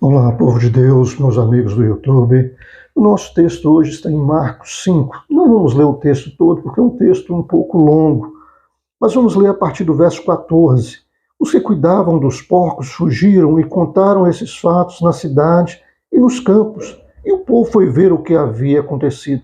Olá, povo de Deus, meus amigos do YouTube. O nosso texto hoje está em Marcos 5. Não vamos ler o texto todo, porque é um texto um pouco longo, mas vamos ler a partir do verso 14. Os que cuidavam dos porcos fugiram e contaram esses fatos na cidade e nos campos, e o povo foi ver o que havia acontecido.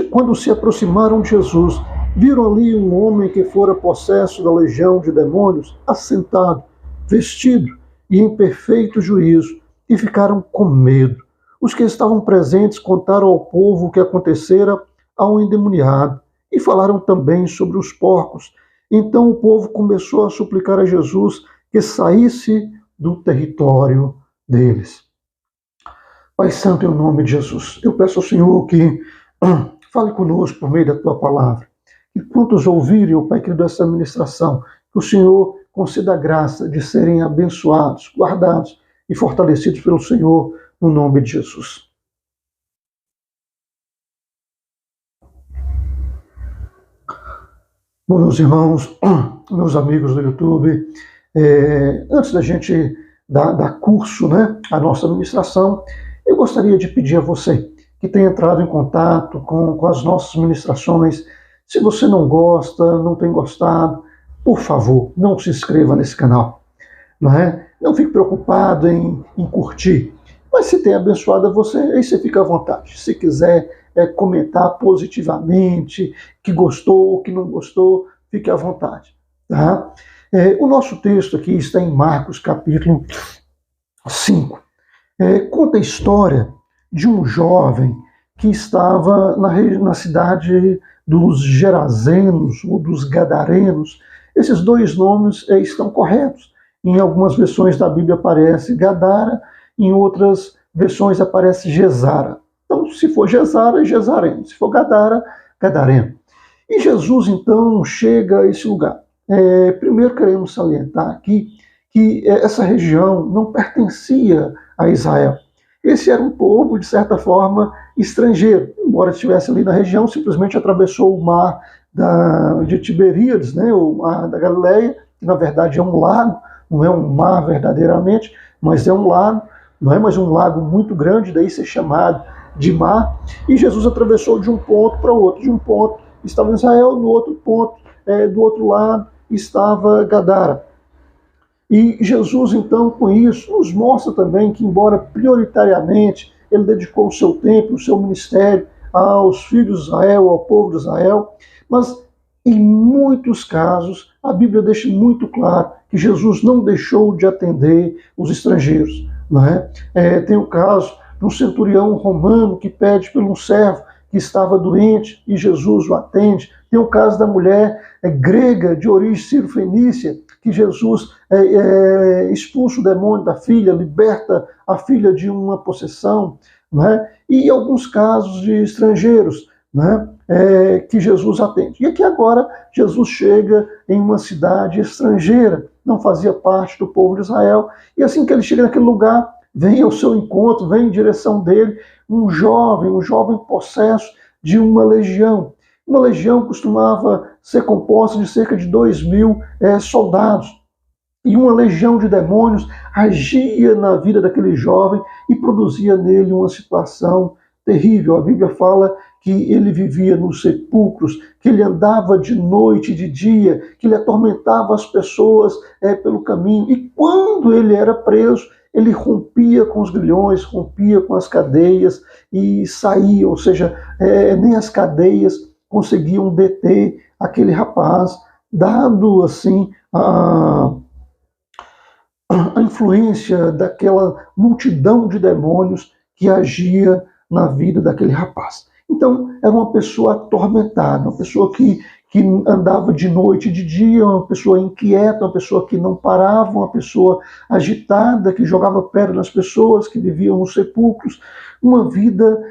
Quando se aproximaram de Jesus, viram ali um homem que fora possesso da legião de demônios, assentado, vestido e em perfeito juízo, e ficaram com medo. Os que estavam presentes contaram ao povo o que acontecera ao endemoniado e falaram também sobre os porcos. Então o povo começou a suplicar a Jesus que saísse do território deles. Pai Santo, em nome de Jesus, eu peço ao Senhor que fale conosco por meio da Tua palavra. E quantos ouvirem, ó Pai querido, essa ministração, que o Senhor conceda a graça de serem abençoados, guardados e fortalecidos pelo Senhor, no nome de Jesus. Bom, meus irmãos, meus amigos do YouTube, antes da gente dar curso, né, à nossa ministração, eu gostaria de pedir a você que tenha entrado em contato com as nossas ministrações. Se você não gosta, não tem gostado, por favor, não se inscreva nesse canal. Não é? Não fique preocupado em curtir. Mas se tem abençoado a você, aí você fica à vontade. Se quiser comentar positivamente, que gostou ou que não gostou, fique à vontade. Tá? O nosso texto aqui está em Marcos capítulo 5. Conta a história de um jovem que estava na cidade dos Gerazenos ou dos Gadarenos. Esses dois nomes estão corretos. Em algumas versões da Bíblia aparece Gadara, em outras versões aparece Gesara. Então, se for Gesara, é Gesareno. Se for Gadara, Gadareno. E Jesus, então, chega a esse lugar. Primeiro queremos salientar aqui que essa região não pertencia a Israel. Esse era um povo, de certa forma, estrangeiro. Embora estivesse ali na região, simplesmente atravessou o mar de Tiberíades, né, o mar da Galileia, que na verdade é um lago, não é um mar verdadeiramente, mas é um lago, não é mais um lago muito grande, daí ser chamado de mar. E Jesus atravessou de um ponto para o outro. De um ponto estava Israel, no outro ponto, do outro lado, estava Gadara. E Jesus, então, com isso, nos mostra também que, embora prioritariamente ele dedicou o seu tempo, o seu ministério aos filhos de Israel, ao povo de Israel, mas em muitos casos a Bíblia deixa muito claro que Jesus não deixou de atender os estrangeiros. Não é? Tem o caso de um centurião romano que pede por um servo que estava doente e Jesus o atende. Tem o caso da mulher grega de origem sírio-fenícia, que Jesus expulsa o demônio da filha, liberta a filha de uma possessão, não é? E alguns casos de estrangeiros, né, que Jesus atende. E aqui agora Jesus chega em uma cidade estrangeira, não fazia parte do povo de Israel, e assim que ele chega naquele lugar, vem ao seu encontro, vem em direção dele um jovem possesso de uma legião. Uma legião costumava ser composta de cerca de 2.000 soldados. E uma legião de demônios agia na vida daquele jovem e produzia nele uma situação terrível. A Bíblia fala que ele vivia nos sepulcros, que ele andava de noite e de dia, que ele atormentava as pessoas pelo caminho. E quando ele era preso, ele rompia com os grilhões, rompia com as cadeias e saía, ou seja, nem as cadeias conseguiam deter aquele rapaz, dado assim a influência daquela multidão de demônios que agia na vida daquele rapaz. Então, era uma pessoa atormentada, uma pessoa que andava de noite e de dia, uma pessoa inquieta, uma pessoa que não parava, uma pessoa agitada, que jogava pedra nas pessoas, que viviam nos sepulcros, uma vida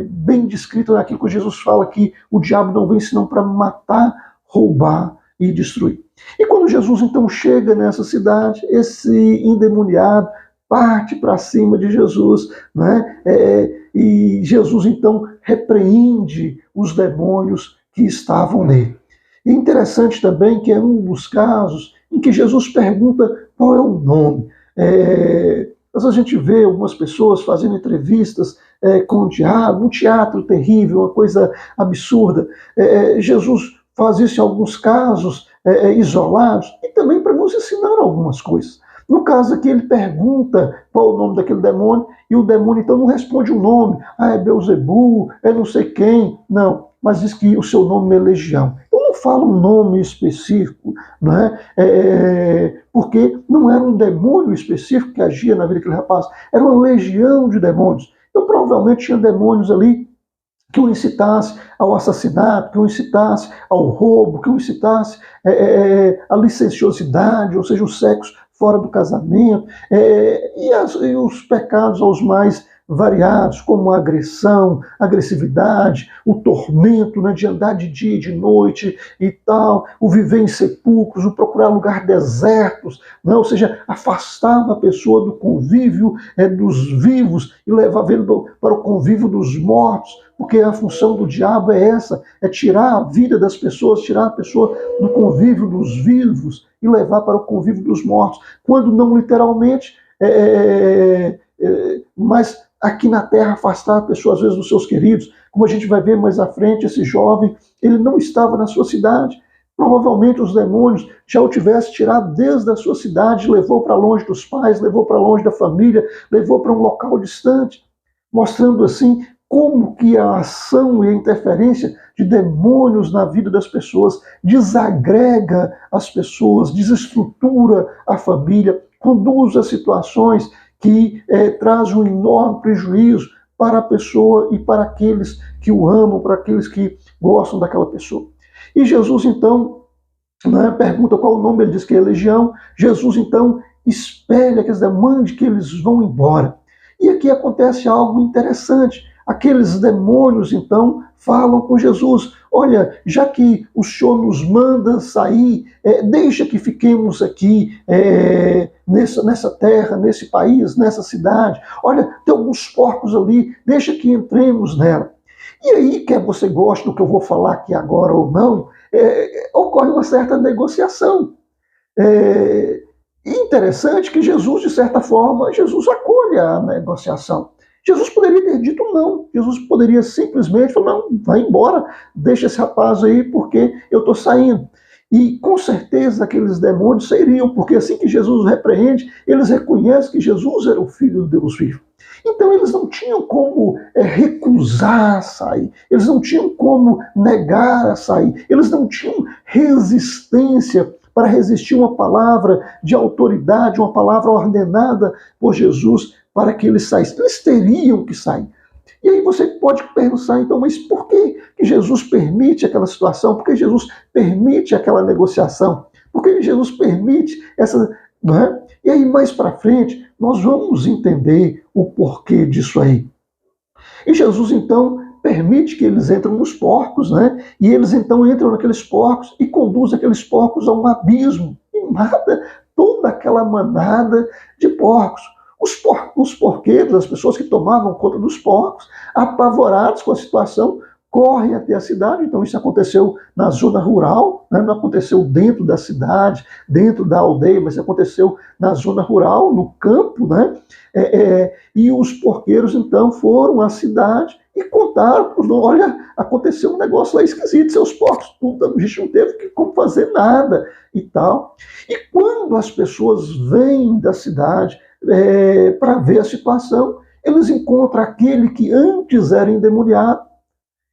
bem descrita naquilo que Jesus fala que o diabo não vem senão para matar, roubar e destruir. E quando Jesus então chega nessa cidade, esse endemoniado parte para cima de Jesus, né? E Jesus então repreende os demônios que estavam nele. E é interessante também que é um dos casos em que Jesus pergunta qual é o nome. Às vezes a gente vê algumas pessoas fazendo entrevistas com o diabo, um teatro terrível, uma coisa absurda. Jesus faz isso em alguns casos isolados e também para nos ensinar algumas coisas. No caso aqui, ele pergunta qual é o nome daquele demônio e o demônio então não responde o nome. É Beelzebu, é não sei quem. Não, mas diz que o seu nome é Legião. Então não fala um nome específico, não é? Porque não era um demônio específico que agia na vida daquele rapaz, era uma legião de demônios. Então provavelmente tinha demônios ali que o incitasse ao assassinato, que o incitasse ao roubo, que o incitasse à licenciosidade, ou seja, o sexo fora do casamento, e os pecados aos mais variados, como a agressão, a agressividade, o tormento, né, de andar de dia e de noite e tal, o viver em sepulcros, o procurar lugares desertos, né, ou seja, afastava a pessoa do convívio dos vivos e levava ele para o convívio dos mortos, porque a função do diabo é essa, é tirar a vida das pessoas, tirar a pessoa do convívio dos vivos e levar para o convívio dos mortos, quando não literalmente, mas aqui na terra afastar a pessoa às vezes dos seus queridos, como a gente vai ver mais à frente, esse jovem, ele não estava na sua cidade, provavelmente os demônios já o tivessem tirado desde a sua cidade, levou para longe dos pais, levou para longe da família, levou para um local distante, mostrando assim como que a ação e a interferência de demônios na vida das pessoas desagrega as pessoas, desestrutura a família, conduz a situações que trazem um enorme prejuízo para a pessoa e para aqueles que o amam, para aqueles que gostam daquela pessoa. E Jesus, então, né, pergunta qual o nome, ele diz que é legião. Jesus, então, espelha, quer dizer, mande que eles vão embora. E aqui acontece algo interessante. Aqueles demônios, então, falam com Jesus: olha, já que o Senhor nos manda sair, deixa que fiquemos aqui nessa terra, nesse país, nessa cidade. Olha, tem alguns porcos ali, deixa que entremos nela. E aí, quer você goste do que eu vou falar aqui agora ou não, ocorre uma certa negociação. Interessante que Jesus, de certa forma, Jesus acolhe a negociação. Jesus poderia ter dito não. Jesus poderia simplesmente falar: não, vai embora, deixa esse rapaz aí porque eu estou saindo. E com certeza aqueles demônios sairiam, porque assim que Jesus repreende, eles reconhecem que Jesus era o Filho do Deus vivo. Então eles não tinham como recusar a sair, eles não tinham como negar a sair, eles não tinham resistência para resistir uma palavra de autoridade, uma palavra ordenada por Jesus para que eles saíssem. Eles teriam que sair. E aí você pode pensar, então, mas por que Jesus permite aquela situação? Por que Jesus permite aquela negociação? Por que Jesus permite essa... Não é? E aí, mais para frente, nós vamos entender o porquê disso aí. E Jesus, então, permite que eles entrem nos porcos, né? E eles, então, entram naqueles porcos e conduzem aqueles porcos a um abismo. E mata toda aquela manada de porcos. Os porqueiros, as pessoas que tomavam conta dos porcos, apavorados com a situação, correm até a cidade. Então isso aconteceu na zona rural, né? Não aconteceu dentro da cidade, dentro da aldeia, mas aconteceu na zona rural, no campo, né? E os porqueiros então foram à cidade e contaram: olha, aconteceu um negócio lá esquisito, seus porcos, a gente não teve como fazer nada e tal. E quando as pessoas vêm da cidade para ver a situação, eles encontram aquele que antes era endemoniado,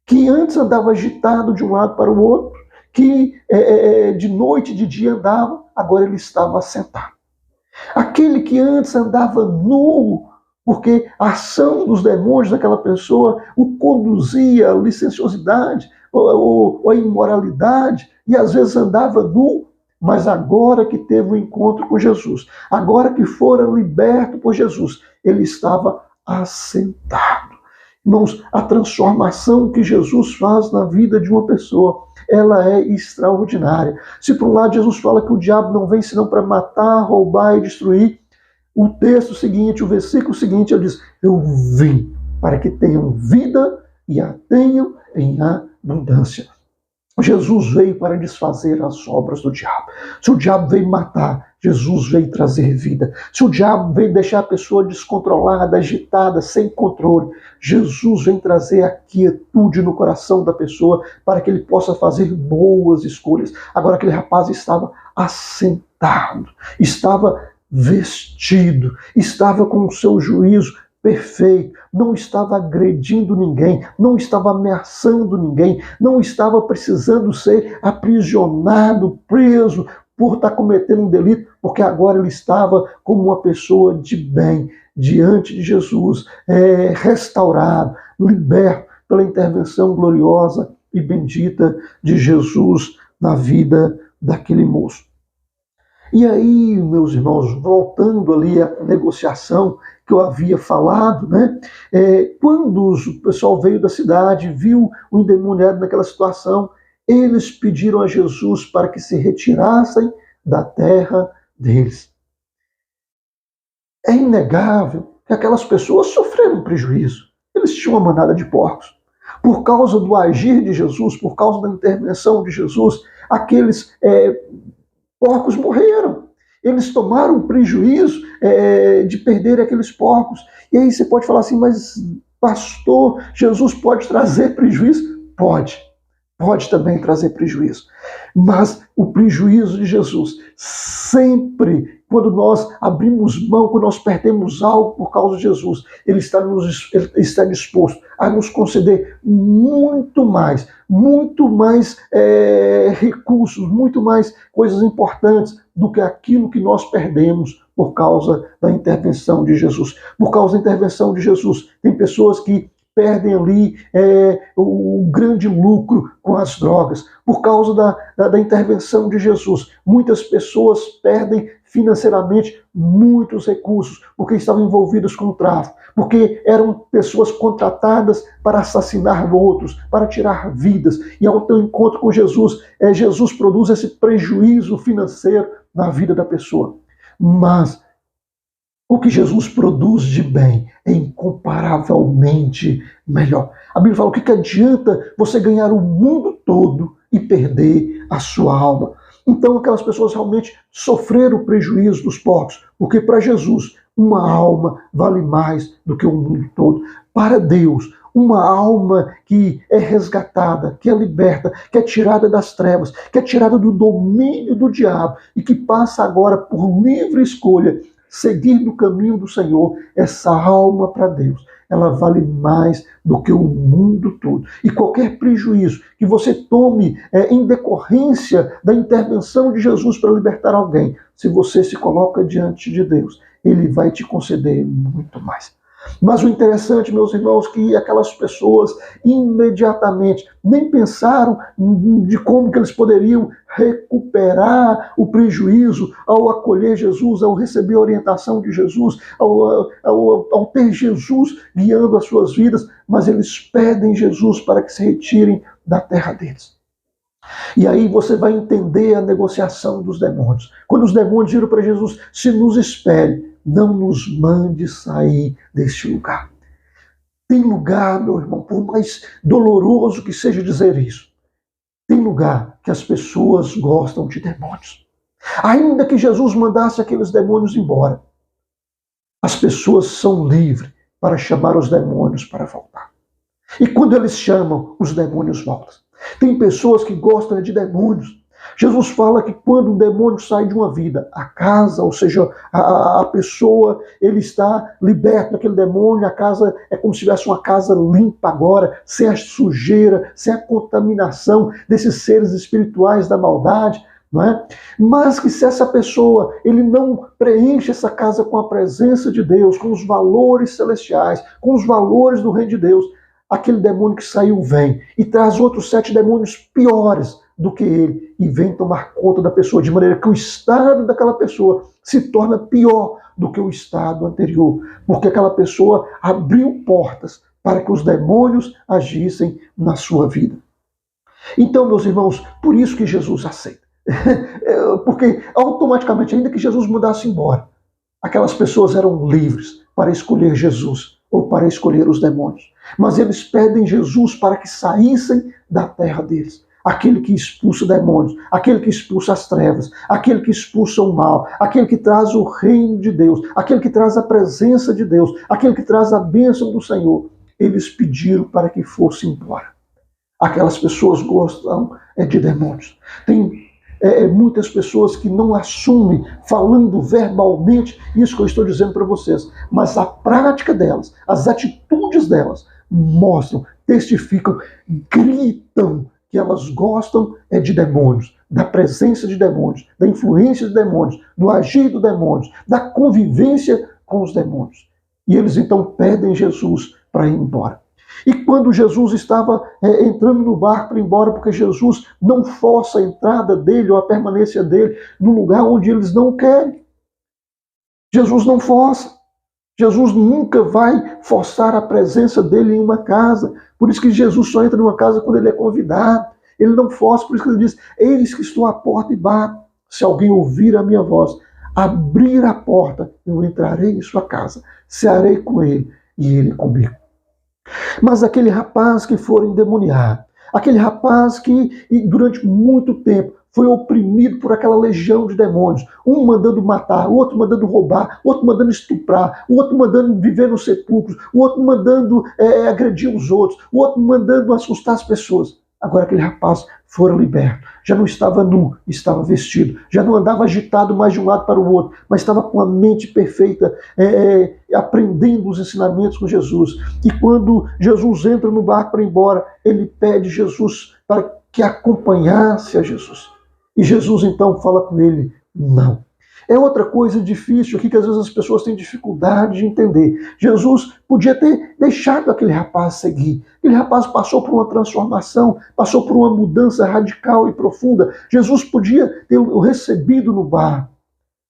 que antes andava agitado de um lado para o outro, que de noite e de dia andava, agora ele estava sentado. Aquele que antes andava nu, porque a ação dos demônios daquela pessoa o conduzia à licenciosidade, ou à imoralidade, e às vezes andava nu, mas agora que teve um encontro com Jesus, agora que fora liberto por Jesus, ele estava assentado. Irmãos, a transformação que Jesus faz na vida de uma pessoa, ela é extraordinária. Se por um lado Jesus fala que o diabo não vem senão para matar, roubar e destruir, o texto seguinte, o versículo seguinte, ele diz: eu vim para que tenham vida e a tenham em abundância. Jesus veio para desfazer as obras do diabo. Se o diabo veio matar, Jesus veio trazer vida. Se o diabo veio deixar a pessoa descontrolada, agitada, sem controle, Jesus vem trazer a quietude no coração da pessoa para que ele possa fazer boas escolhas. Agora aquele rapaz estava assentado, estava vestido, estava com o seu juízo perfeito, não estava agredindo ninguém, não estava ameaçando ninguém, não estava precisando ser aprisionado, preso por estar cometendo um delito, porque agora ele estava como uma pessoa de bem diante de Jesus, restaurado, liberto pela intervenção gloriosa e bendita de Jesus na vida daquele moço. E aí, meus irmãos, voltando ali à negociação que eu havia falado, né? Quando o pessoal veio da cidade, viu o endemoniado naquela situação, eles pediram a Jesus para que se retirassem da terra deles. É inegável que aquelas pessoas sofreram prejuízo. Eles tinham uma manada de porcos. Por causa do agir de Jesus, por causa da intervenção de Jesus, aqueles porcos morreram. Eles tomaram prejuízo de perder aqueles porcos. E aí você pode falar assim, mas pastor, Jesus pode trazer prejuízo? Pode. Pode também trazer prejuízo. Mas o prejuízo de Jesus, sempre, quando nós abrimos mão, quando nós perdemos algo por causa de Jesus, ele está disposto a nos conceder muito mais recursos, muito mais coisas importantes do que aquilo que nós perdemos por causa da intervenção de Jesus. Por causa da intervenção de Jesus, tem pessoas que perdem ali o grande lucro com as drogas. Por causa da intervenção de Jesus, muitas pessoas perdem financeiramente muitos recursos, porque estavam envolvidas com o tráfico, porque eram pessoas contratadas para assassinar outros, para tirar vidas. E ao teu encontro com Jesus, Jesus produz esse prejuízo financeiro na vida da pessoa. Mas o que Jesus produz de bem é incomparavelmente melhor. A Bíblia fala: o que adianta você ganhar o mundo todo e perder a sua alma? Então aquelas pessoas realmente sofreram o prejuízo dos porcos, porque para Jesus uma alma vale mais do que o mundo todo. Para Deus, uma alma que é resgatada, que é liberta, que é tirada das trevas, que é tirada do domínio do diabo e que passa agora por livre escolha seguir no caminho do Senhor, essa alma para Deus, ela vale mais do que o mundo todo. E qualquer prejuízo que você tome em decorrência da intervenção de Jesus para libertar alguém, se você se coloca diante de Deus, Ele vai te conceder muito mais. Mas o interessante, meus irmãos, que aquelas pessoas imediatamente nem pensaram de como que eles poderiam recuperar o prejuízo ao acolher Jesus, ao receber a orientação de Jesus, ao ter Jesus guiando as suas vidas, mas eles pedem Jesus para que se retirem da terra deles. E aí você vai entender a negociação dos demônios. Quando os demônios viram para Jesus: se nos espere, não nos mande sair deste lugar. Tem lugar, meu irmão, por mais doloroso que seja dizer isso, tem lugar que as pessoas gostam de demônios. Ainda que Jesus mandasse aqueles demônios embora, as pessoas são livres para chamar os demônios para voltar. E quando eles chamam, os demônios voltam. Tem pessoas que gostam de demônios. Jesus fala que quando um demônio sai de uma vida, a casa, ou seja, a pessoa, ele está liberto daquele demônio, a casa é como se tivesse uma casa limpa agora, sem a sujeira, sem a contaminação desses seres espirituais da maldade, não é? Mas que se essa pessoa, ele não preenche essa casa com a presença de Deus, com os valores celestiais, com os valores do reino de Deus, aquele demônio que saiu vem e traz outros 7 demônios piores do que ele e vem tomar conta da pessoa, de maneira que o estado daquela pessoa se torna pior do que o estado anterior, porque aquela pessoa abriu portas para que os demônios agissem na sua vida. Então, meus irmãos, por isso que Jesus aceita. Porque automaticamente, ainda que Jesus mandasse embora, aquelas pessoas eram livres para escolher Jesus ou para escolher os demônios. Mas eles pedem Jesus para que saíssem da terra deles. aquele que expulsa demônios, aquele que expulsa as trevas, aquele que expulsa o mal, aquele que traz o reino de Deus, aquele que traz a presença de Deus, aquele que traz a bênção do Senhor. Eles pediram para que fosse embora. Aquelas pessoas gostam de demônios. Tem muitas pessoas que não assumem, falando verbalmente, isso que eu estou dizendo para vocês, mas a prática delas, as atitudes delas, mostram, testificam, gritam que elas gostam de demônios, da presença de demônios, da influência de demônios, do agir de demônios, da convivência com os demônios. E eles então pedem Jesus para ir embora. E quando Jesus estava entrando no barco para ir embora, porque Jesus não força a entrada dele ou a permanência dele no lugar onde eles não querem. Jesus não força. Jesus nunca vai forçar a presença dele em uma casa. Por isso que Jesus só entra numa casa quando ele é convidado. Ele não força, por isso que ele diz: eis que estou à porta e bato. Se alguém ouvir a minha voz, abrir a porta, eu entrarei em sua casa, cearei com ele e ele comigo. Mas aquele rapaz que foi endemoniado, aquele rapaz que durante muito tempo foi oprimido por aquela legião de demônios, um mandando matar, o outro mandando roubar, o outro mandando estuprar, o outro mandando viver nos sepulcros, o outro mandando agredir os outros, o outro mandando assustar as pessoas. Agora aquele rapaz fora liberto, já não estava nu, estava vestido, já não andava agitado mais de um lado para o outro, mas estava com a mente perfeita, aprendendo os ensinamentos com Jesus. E quando Jesus entra no barco para ir embora, ele pede Jesus para que acompanhasse a Jesus. E Jesus então fala com ele: não. É outra coisa difícil aqui que às vezes as pessoas têm dificuldade de entender. Jesus podia ter deixado aquele rapaz seguir. Aquele rapaz passou por uma transformação, passou por uma mudança radical e profunda. Jesus podia ter o recebido no barco.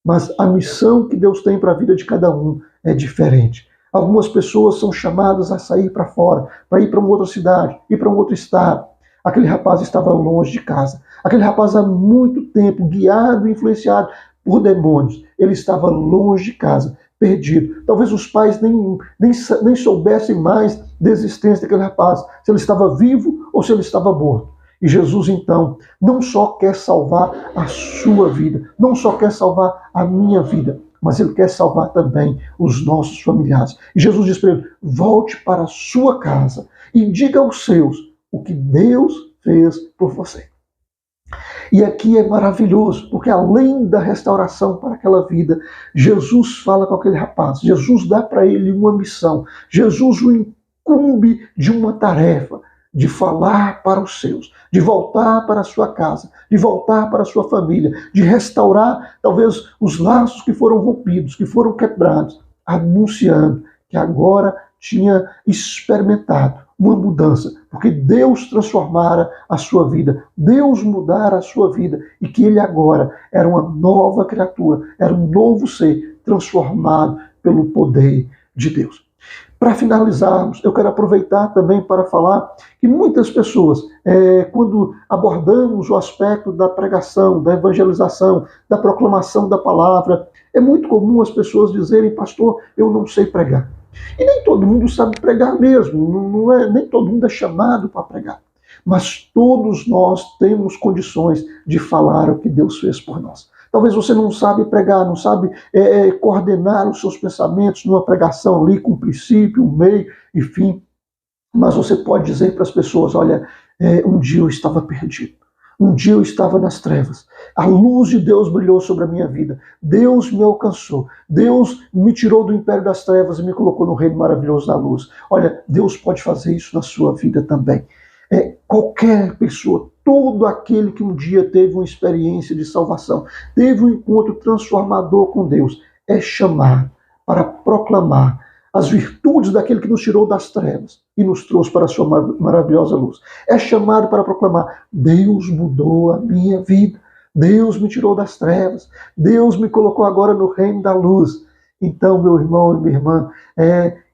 Mas a missão que Deus tem para a vida de cada um é diferente. Algumas pessoas são chamadas a sair para fora, para ir para uma outra cidade, ir para um outro estado. Aquele rapaz estava longe de casa. Aquele rapaz há muito tempo, guiado e influenciado por demônios, ele estava longe de casa, perdido. Talvez os pais nem soubessem mais da existência daquele rapaz, se ele estava vivo ou se ele estava morto. E Jesus, então, não só quer salvar a sua vida, não só quer salvar a minha vida, mas ele quer salvar também os nossos familiares. E Jesus diz para ele: volte para a sua casa e diga aos seus o que Deus fez por você. E aqui é maravilhoso, porque além da restauração para aquela vida, Jesus fala com aquele rapaz, Jesus dá para ele uma missão, Jesus o incumbe de uma tarefa, de falar para os seus, de voltar para a sua casa, de voltar para a sua família, de restaurar talvez os laços que foram rompidos, que foram quebrados, anunciando que agora tinha experimentado uma mudança, porque Deus transformara a sua vida, Deus mudara a sua vida, e que ele agora era uma nova criatura, era um novo ser transformado pelo poder de Deus. Para finalizarmos, eu quero aproveitar também para falar que muitas pessoas, quando abordamos o aspecto da pregação, da evangelização, da proclamação da palavra, é muito comum as pessoas dizerem: pastor, eu não sei pregar. E nem todo mundo sabe pregar mesmo, nem todo mundo é chamado para pregar. Mas todos nós temos condições de falar o que Deus fez por nós. Talvez você não sabe pregar, não sabe coordenar os seus pensamentos numa pregação ali com princípio, meio e fim. Mas você pode dizer para as pessoas: olha, um dia eu estava perdido. Um dia eu estava nas trevas. A luz de Deus brilhou sobre a minha vida. Deus me alcançou. Deus me tirou do império das trevas e me colocou no reino maravilhoso da luz. Olha, Deus pode fazer isso na sua vida também. Qualquer pessoa, todo aquele que um dia teve uma experiência de salvação, teve um encontro transformador com Deus, é chamado para proclamar as virtudes daquele que nos tirou das trevas e nos trouxe para a sua maravilhosa luz. É chamado para proclamar: Deus mudou a minha vida, Deus me tirou das trevas, Deus me colocou agora no reino da luz. Então, meu irmão e minha irmã,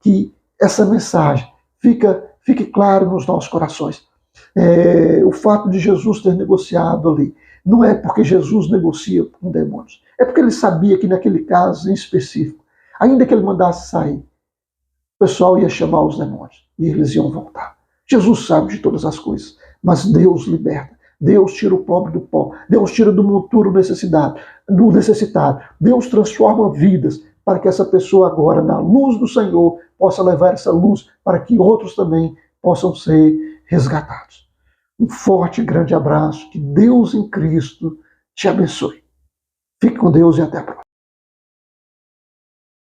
que essa mensagem fique claro nos nossos corações. O fato de Jesus ter negociado ali, não é porque Jesus negocia com demônios, é porque ele sabia que naquele caso em específico, ainda que ele mandasse sair, o pessoal ia chamar os demônios e eles iam voltar. Jesus sabe de todas as coisas, mas Deus liberta. Deus tira o pobre do pó. Deus tira do monturo do necessitado. Deus transforma vidas para que essa pessoa agora, na luz do Senhor, possa levar essa luz para que outros também possam ser resgatados. Um forte e grande abraço. Que Deus em Cristo te abençoe. Fique com Deus e até a próxima.